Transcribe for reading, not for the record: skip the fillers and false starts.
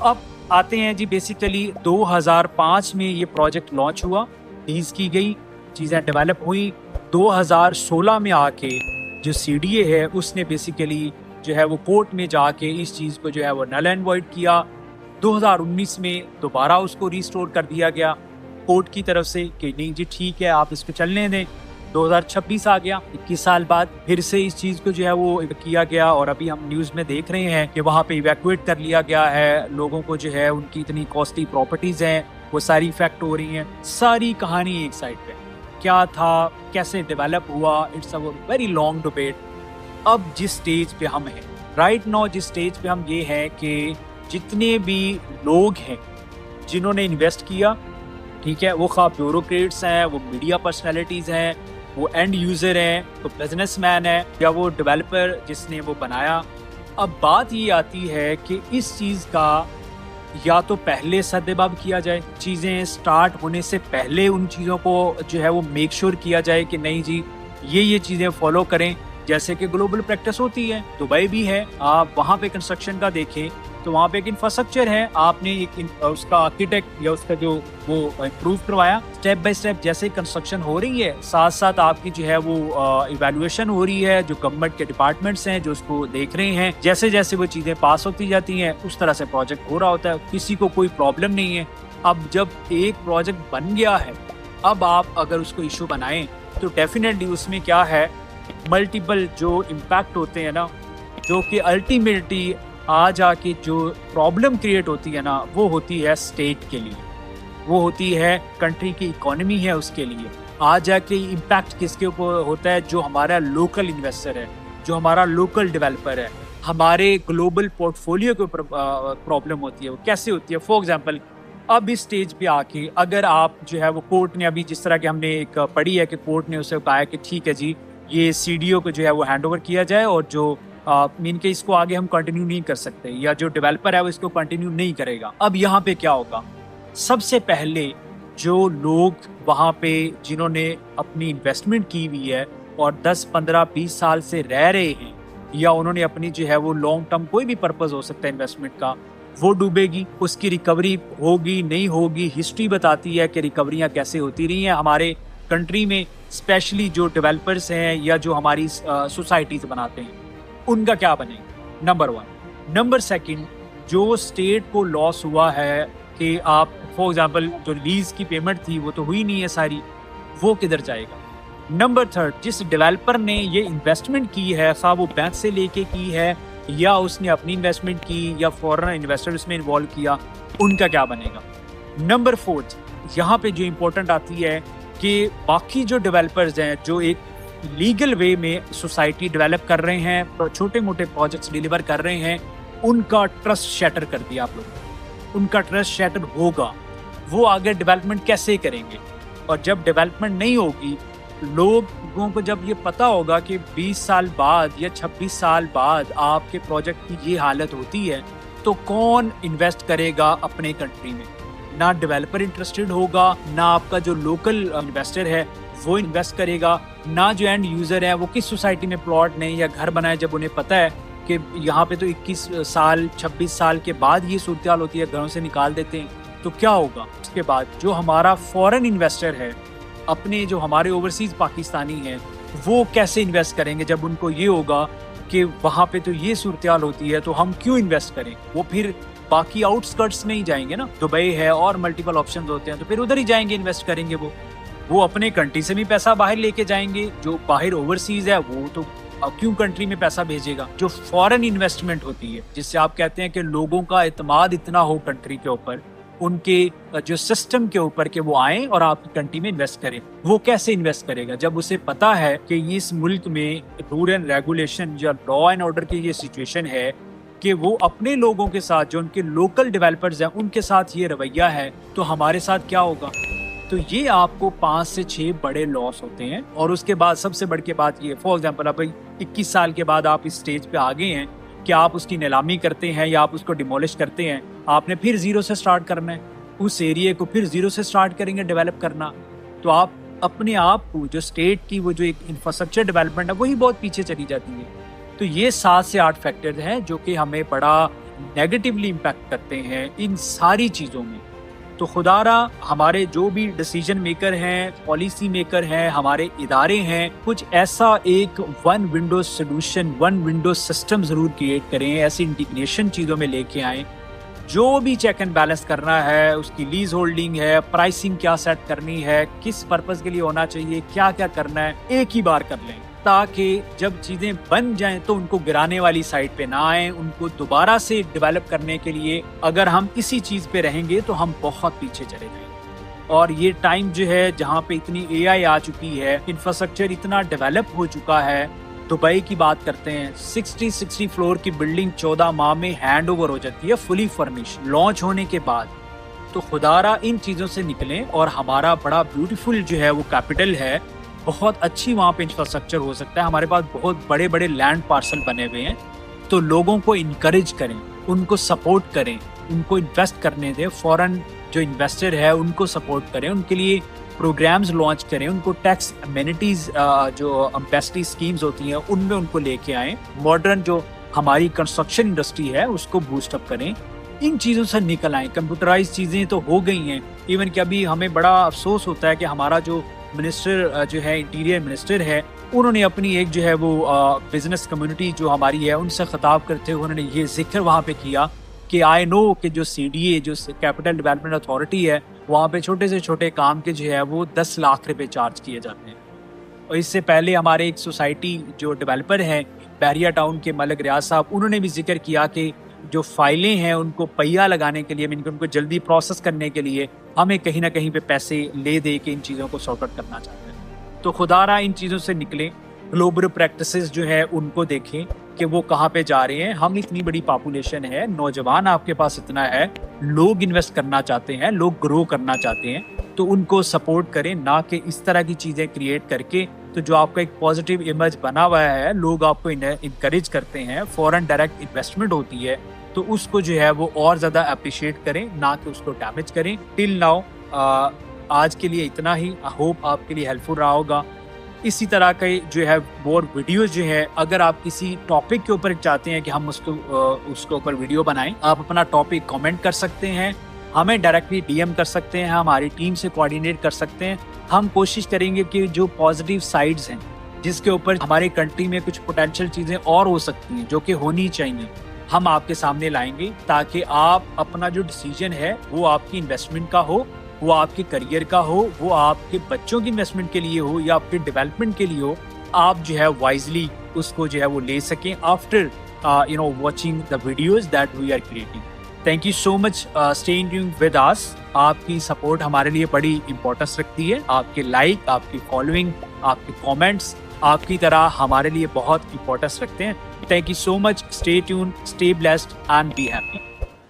अब आते हैं जी, बेसिकली 2005 में ये प्रोजेक्ट लॉन्च हुआ, लीज की गई, चीज़ें डेवलप हुई। 2016 में आके जो CDA है उसने बेसिकली जो है वो कोर्ट में जाके इस चीज़ को जो है वो नल एंड वॉइड किया। 2019 में दोबारा उसको रिस्टोर कर दिया गया कोर्ट की तरफ से कि नहीं जी ठीक है, आप इसको चलने दें। 2026 आ गया, 21 साल बाद फिर से इस चीज़ को जो है वो किया गया और अभी हम न्यूज़ में देख रहे हैं कि वहाँ पे इवैक्यूएट कर लिया गया है लोगों को, जो है उनकी इतनी कॉस्टली प्रॉपर्टीज़ हैं वो सारी इफेक्ट हो रही हैं। सारी कहानी एक साइड पे, क्या था, कैसे डेवलप हुआ, it's a very long debate. अब जिस स्टेज पे हम हैं राइट नाउ, जिस स्टेज पे हम ये हैं कि जितने भी लोग हैं जिन्होंने इन्वेस्ट किया, ठीक है, वो खा ब्यूरोक्रेट्स हैं, वो मीडिया पर्सनैलिटीज़ हैं, वो एंड यूज़र हैं, वो बिजनेसमैन है या वो डेवलपर जिसने वो बनाया। अब बात ये आती है कि इस चीज़ का या तो पहले सद्देबाब किया जाए, चीज़ें स्टार्ट होने से पहले उन चीज़ों को जो है वो मेक श्योर किया जाए कि नहीं जी ये चीज़ें फॉलो करें, जैसे कि ग्लोबल प्रैक्टिस होती है। दुबई भी है, आप वहाँ पे कंस्ट्रक्शन का देखें तो वहाँ पे एक इंफ्रास्ट्रक्चर है, आपने एक उसका आर्किटेक्ट या उसका जो वो इम्प्रूव करवाया, स्टेप बाय स्टेप जैसे कंस्ट्रक्शन हो रही है साथ साथ आपकी जो है वो इवैल्यूएशन हो रही है, जो गवर्नमेंट के डिपार्टमेंट्स हैं जो उसको देख रहे हैं, जैसे जैसे वो चीज़ें पास होती जाती हैं उस तरह से प्रोजेक्ट हो रहा होता है, किसी को कोई प्रॉब्लम नहीं है। अब जब एक प्रोजेक्ट बन गया है, अब आप अगर उसको इशू बनाएं तो डेफिनेटली उसमें क्या है, मल्टीपल जो इम्पैक्ट होते हैं ना, जो कि अल्टीमेटली आ जाके जो प्रॉब्लम क्रिएट होती है ना, वो होती है स्टेट के लिए, वो होती है कंट्री की इकोनॉमी है उसके लिए। आ जाके इम्पैक्ट किसके ऊपर होता है, जो हमारा लोकल इन्वेस्टर है, जो हमारा लोकल डेवलपर है, हमारे ग्लोबल पोर्टफोलियो के ऊपर प्रॉब्लम होती है। वो कैसे होती है, फॉर एग्जांपल अब इस स्टेज पे आके अगर आप जो है वो कोर्ट ने अभी जिस तरह की हमने एक पढ़ी है कि कोर्ट ने उसे कहा है कि ठीक है जी ये CDO को जो है वो हैंड ओवर किया जाए और जो मीन के इसको आगे हम कंटिन्यू नहीं कर सकते या जो डेवलपर है वो इसको कंटिन्यू नहीं करेगा। अब यहाँ पे क्या होगा, सबसे पहले जो लोग वहाँ पे जिन्होंने अपनी इन्वेस्टमेंट की हुई है और 10, 15, 20 साल से रह रहे हैं या उन्होंने अपनी जो है वो लॉन्ग टर्म कोई भी पर्पस हो सकता है इन्वेस्टमेंट का, वो डूबेगी, उसकी रिकवरी होगी नहीं होगी। हिस्ट्री बताती है कि रिकवरियाँ कैसे होती रही हैं हमारे कंट्री में, स्पेशली जो डेवलपर्स हैं या जो हमारी सोसाइटीज बनाते हैं उनका क्या बनेगा, नंबर 1। नंबर 2, जो स्टेट को लॉस हुआ है कि आप फॉर एग्जांपल जो लीज की पेमेंट थी वो तो हुई नहीं है सारी, वो किधर जाएगा। नंबर 3, जिस डेवलपर ने ये इन्वेस्टमेंट की है, खा वो बैंक से लेके की है या उसने अपनी इन्वेस्टमेंट की या फॉरेन इन्वेस्टर उसमें इन्वॉल्व किया, उनका क्या बनेगा। नंबर 4, यहाँ पे जो इम्पोर्टेंट आती है कि बाकी जो डेवलपर्स हैं जो एक लीगल वे में सोसाइटी डेवलप कर रहे हैं, छोटे मोटे प्रोजेक्ट्स डिलीवर कर रहे हैं, उनका ट्रस्ट शैटर कर दिया आप लोगों। उनका ट्रस्ट शैटर होगा, वो आगे डेवलपमेंट कैसे करेंगे। और जब डेवलपमेंट नहीं होगी, लोगों को जब ये पता होगा कि 20 साल बाद या 26 साल बाद आपके प्रोजेक्ट की ये हालत होती है, तो कौन इन्वेस्ट करेगा अपने कंट्री में। ना डेवलपर इंटरेस्टेड होगा, ना आपका जो लोकल इन्वेस्टर है वो इन्वेस्ट करेगा, ना जो एंड यूज़र है वो किस सोसाइटी में प्लॉट नहीं या घर बनाए, जब उन्हें पता है कि यहाँ पे तो 21 साल 26 साल के बाद ये सूरत हाल होती है, घरों से निकाल देते हैं, तो क्या होगा। उसके बाद जो हमारा फॉरेन इन्वेस्टर है, अपने जो हमारे ओवरसीज पाकिस्तानी हैं, वो कैसे इन्वेस्ट करेंगे जब उनको ये होगा कि वहाँ पे तो ये सूरत हाल होती है, तो हम क्यों इन्वेस्ट करें। वो फिर बाकी आउटस्कर्ट्स में ही जाएंगे ना, दुबई है और मल्टीपल ऑप्शंस होते हैं, तो फिर उधर ही जाएंगे इन्वेस्ट करेंगे। वो अपने कंट्री से भी पैसा बाहर लेके जाएंगे, जो बाहर ओवरसीज है वो तो क्यों कंट्री में पैसा भेजेगा। जो फॉरेन इन्वेस्टमेंट होती है, जिससे आप कहते हैं कि लोगों का एतमाद इतना हो कंट्री के ऊपर, उनके जो सिस्टम के ऊपर कि वो आए और आपकी कंट्री में इन्वेस्ट करें, वो कैसे इन्वेस्ट करेगा जब उसे पता है कि इस मुल्क में रूल एंड रेगुलेशन या लॉ एंड ऑर्डर की ये सिचुएशन है कि वो अपने लोगों के साथ, जो उनके लोकल डेवलपर्स हैं, उनके साथ ये रवैया है, तो हमारे साथ क्या होगा। तो ये आपको 5 से 6 बड़े लॉस होते हैं। और उसके बाद सबसे बड़ी बात ये, फॉर एग्जांपल अब 21 साल के बाद आप इस स्टेज पे आ गए हैं कि आप उसकी नीलामी करते हैं या आप उसको डिमोलिश करते हैं, आपने फिर जीरो से स्टार्ट करना है, उस एरिया को फिर जीरो से स्टार्ट करेंगे डेवलप करना, तो आप अपने आप को जो स्टेट की वो जो एक इंफ्रास्ट्रक्चर डेवलपमेंट है वही बहुत पीछे चली जाती है। तो ये 7 से 8 फैक्टर्स हैं जो कि हमें बड़ा नेगेटिवली इम्पैक्ट करते हैं इन सारी चीज़ों में। तो खुदारा हमारे जो भी डिसीजन मेकर हैं, पॉलिसी मेकर हैं, हमारे इदारे हैं, कुछ ऐसा एक one window solution, one window system ज़रूर क्रिएट करें, ऐसी इंटीग्रेशन चीज़ों में लेके आएँ। जो भी चेक एंड बैलेंस करना है, उसकी लीज होल्डिंग है, प्राइसिंग क्या सेट करनी है, किस पर्पस के लिए होना चाहिए, क्या क्या करना है, एक ही बार कर लें, ताकि जब चीजें बन जाएं तो उनको गिराने वाली साइड पे ना आए। उनको दोबारा से डेवलप करने के लिए अगर हम इसी चीज पे रहेंगे तो हम बहुत पीछे चले जाएंगे। और ये टाइम जो है जहाँ पे इतनी AI आ चुकी है, इंफ्रास्ट्रक्चर इतना डेवलप हो चुका है, दुबई की बात करते हैं, 60 फ्लोर की बिल्डिंग 14 माह में हैंड ओवर हो जाती है फुली फर्निश लॉन्च होने के बाद। तो खुदारा इन चीज़ों से निकलें और हमारा बड़ा ब्यूटीफुल जो है वो कैपिटल है, बहुत अच्छी वहाँ पे इंफ्रास्ट्रक्चर हो सकता है। हमारे पास बहुत बड़े बड़े लैंड पार्सल बने हुए हैं। तो लोगों को इनकरेज करें, उनको सपोर्ट करें, उनको इन्वेस्ट करने दें। फॉरेन जो इन्वेस्टर है उनको सपोर्ट करें, उनके लिए प्रोग्राम्स लॉन्च करें, उनको टैक्स अमेनिटीज जो एम्बेसडी स्कीम्स होती हैं उनमें उनको लेके आएं। मॉडर्न जो हमारी कंस्ट्रक्शन इंडस्ट्री है उसको बूस्ट अप करें। इन चीज़ों से निकल आएं। कंप्यूटराइज चीज़ें तो हो गई हैं, इवन कि अभी हमें बड़ा अफसोस होता है कि हमारा जो मिनिस्टर जो है, इंटीरियर मिनिस्टर है, उन्होंने अपनी एक जो है वो बिजनेस कम्युनिटी जो हमारी है उनसे खिताब करते हुए उन्होंने ये जिक्र वहाँ पे किया कि आई नो कि जो CDA जो कैपिटल डेवलपमेंट अथॉरिटी है, वहाँ पे छोटे से छोटे काम के जो है वो 10 लाख रुपए चार्ज किए जाते हैं। और इससे पहले हमारे एक सोसाइटी जो डेवलपर हैं बैरिया टाउन के मलिक रियाज साहब, उन्होंने भी जिक्र किया कि जो फाइलें हैं उनको पहिया लगाने के लिए, उनको जल्दी प्रोसेस करने के लिए हमें कहीं ना कहीं पे पैसे ले दे के इन चीज़ों को सॉर्ट आउट करना चाहते हैं। तो खुदारा इन चीज़ों से निकलें, ग्लोबल प्रैक्टिसेस जो है उनको देखें कि वो कहाँ पे जा रहे हैं। हम इतनी बड़ी पॉपुलेशन है, नौजवान आपके पास इतना है, लोग इन्वेस्ट करना चाहते हैं, लोग ग्रो करना चाहते हैं, तो उनको सपोर्ट करें, ना कि इस तरह की चीज़ें क्रिएट करके। तो जो आपका एक पॉजिटिव इमेज बना हुआ है, लोग आपको इनकरेज करते हैं, फॉरेन डायरेक्ट इन्वेस्टमेंट होती है, तो उसको जो है वो और ज़्यादा अप्रिशिएट करें, ना कि उसको डैमेज करें। टिल नाउ आज के लिए इतना ही। आई होप आपके लिए हेल्पफुल रहा होगा। इसी तरह के जो है वो वीडियोस जो है, अगर आप किसी टॉपिक के ऊपर चाहते हैं कि हम उसके ऊपर वीडियो बनाएं, आप अपना टॉपिक कमेंट कर सकते हैं, हमें डायरेक्टली DM कर सकते हैं, हमारी टीम से कोऑर्डिनेट कर सकते हैं। हम कोशिश करेंगे कि जो पॉजिटिव साइड्स हैं, जिसके ऊपर हमारी कंट्री में कुछ पोटेंशियल चीज़ें और हो सकती हैं जो कि होनी चाहिए, हम आपके सामने लाएंगे, ताकि आप अपना जो डिसीजन है वो आपकी इन्वेस्टमेंट का हो, वो आपके करियर का हो, वो आपके बच्चों की इन्वेस्टमेंट के लिए हो या आपके डेवलपमेंट के लिए हो, आप जो है वाइजली उसको जो है वो ले सकें after watching the videos that we are creating. Thank you so much, stay tuned with us. आपकी सपोर्ट हमारे लिए बड़ी इंपॉर्टेंस रखती है। आपके लाइक, आपकी फॉलोइंग, आपके कमेंट्स आपकी तरह हमारे लिए बहुत इंपॉर्टेंस रखते हैं। Thank you so much, stay tuned, stay blessed and be happy.